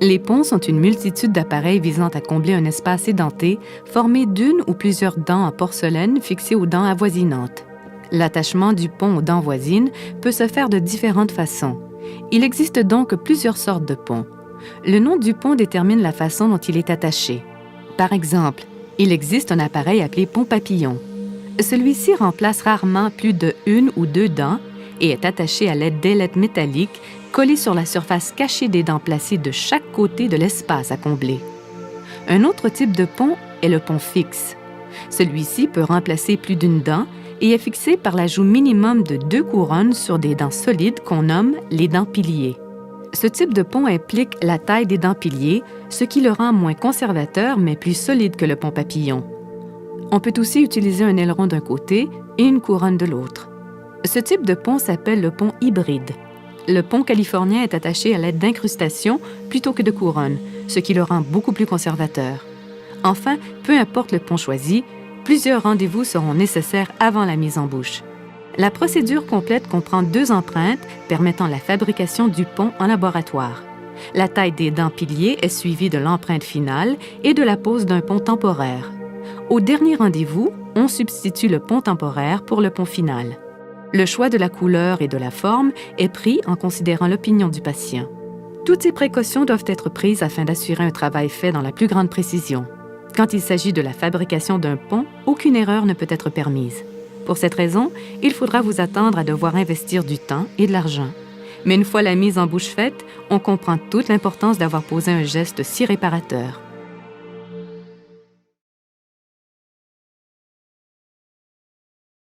Les ponts sont une multitude d'appareils visant à combler un espace édenté formé d'une ou plusieurs dents en porcelaine fixées aux dents avoisinantes. L'attachement du pont aux dents voisines peut se faire de différentes façons. Il existe donc plusieurs sortes de ponts. Le nom du pont détermine la façon dont il est attaché. Par exemple, il existe un appareil appelé pont papillon. Celui-ci remplace rarement plus de une ou deux dents et est attaché à l'aide d'ailettes métalliques collées sur la surface cachée des dents placées de chaque côté de l'espace à combler. Un autre type de pont est le pont fixe. Celui-ci peut remplacer plus d'une dent et est fixé par l'ajout minimum de 2 couronnes sur des dents solides qu'on nomme les dents piliers. Ce type de pont implique la taille des dents piliers, ce qui le rend moins conservateur mais plus solide que le pont papillon. On peut aussi utiliser un aileron d'un côté et une couronne de l'autre. Ce type de pont s'appelle le pont hybride. Le pont californien est attaché à l'aide d'incrustations plutôt que de couronnes, ce qui le rend beaucoup plus conservateur. Enfin, peu importe le pont choisi, plusieurs rendez-vous seront nécessaires avant la mise en bouche. La procédure complète comprend 2 empreintes permettant la fabrication du pont en laboratoire. La taille des dents piliers est suivie de l'empreinte finale et de la pose d'un pont temporaire. Au dernier rendez-vous, on substitue le pont temporaire pour le pont final. Le choix de la couleur et de la forme est pris en considérant l'opinion du patient. Toutes ces précautions doivent être prises afin d'assurer un travail fait dans la plus grande précision. Quand il s'agit de la fabrication d'un pont, aucune erreur ne peut être permise. Pour cette raison, il faudra vous attendre à devoir investir du temps et de l'argent. Mais une fois la mise en bouche faite, on comprend toute l'importance d'avoir posé un geste si réparateur.